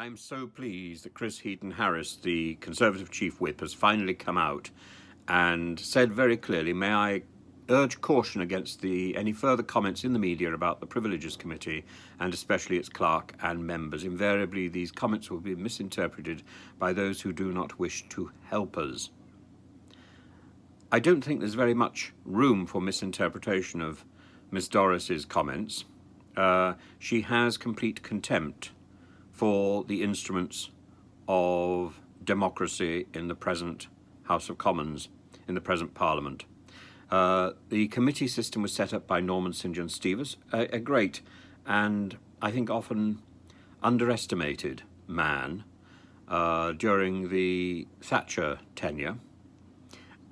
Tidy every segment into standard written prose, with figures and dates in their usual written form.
I'm so pleased that Chris Heaton Harris, the Conservative Chief Whip, has finally come out and said very clearly, may I urge caution against any further comments in the media about the Privileges Committee and especially its clerk and members. Invariably, these comments will be misinterpreted by those who do not wish to help us. I don't think there's very much room for misinterpretation of Ms. Dorries's comments. She has complete contempt for the instruments of democracy in the present House of Commons, in the present Parliament. The committee system was set up by Norman St John Stevens, a great and I think often underestimated man during the Thatcher tenure.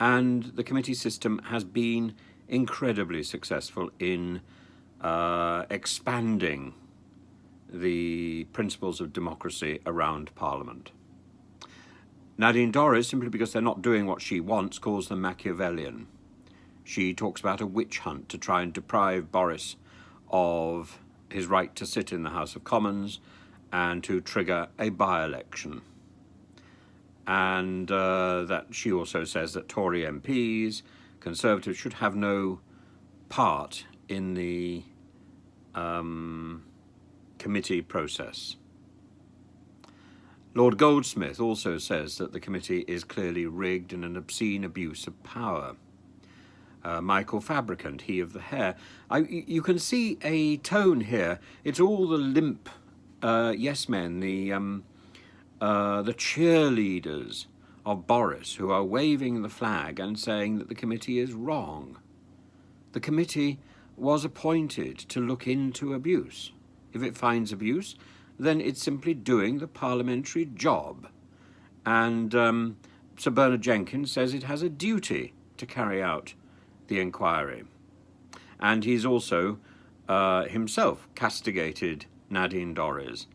And the committee system has been incredibly successful in expanding the principles of democracy around Parliament. Nadine Dorries, simply because they're not doing what she wants, calls them Machiavellian. She talks about a witch hunt to try and deprive Boris of his right to sit in the House of Commons and to trigger a by-election. And that she also says that Tory MPs, Conservatives, should have no part in the committee process. Lord Goldsmith also says that the committee is clearly rigged and an obscene abuse of power. Michael Fabricant, he of the hair. You can see a tone here. It's all the limp yes men, the cheerleaders of Boris who are waving the flag and saying that the committee is wrong. The committee was appointed to look into abuse. If it finds abuse, then it's simply doing the parliamentary job. And Sir Bernard Jenkins says it has a duty to carry out the inquiry. And he's also himself castigated Nadine Dorries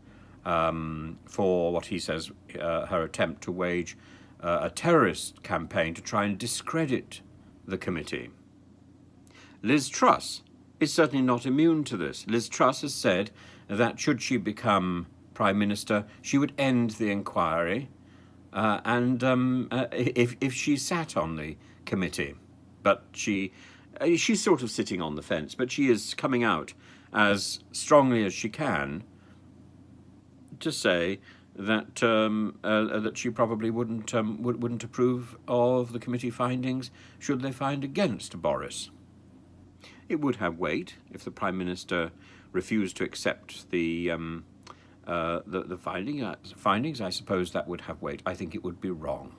for what he says her attempt to wage a terrorist campaign to try and discredit the committee. Liz Truss is certainly not immune to this. Liz Truss has said that should she become Prime Minister, she would end the inquiry if she sat on the committee. But she's sort of sitting on the fence, but she is coming out as strongly as she can to say that that she probably wouldn't approve of the committee findings should they find against Boris. It would have weight if the Prime Minister refused to accept the findings. I suppose that would have weight. I think it would be wrong.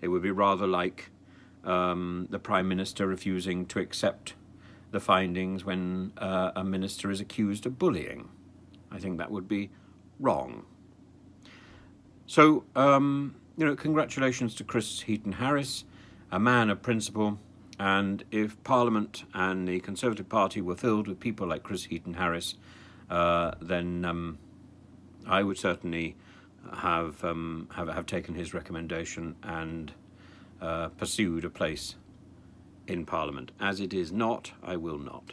It would be rather like the Prime Minister refusing to accept the findings when a minister is accused of bullying. I think that would be wrong. So, congratulations to Chris Heaton Harris, a man of principle. And if Parliament and the Conservative Party were filled with people like Chris Heaton Harris, then I would certainly have taken his recommendation and pursued a place in Parliament. As it is not, I will not.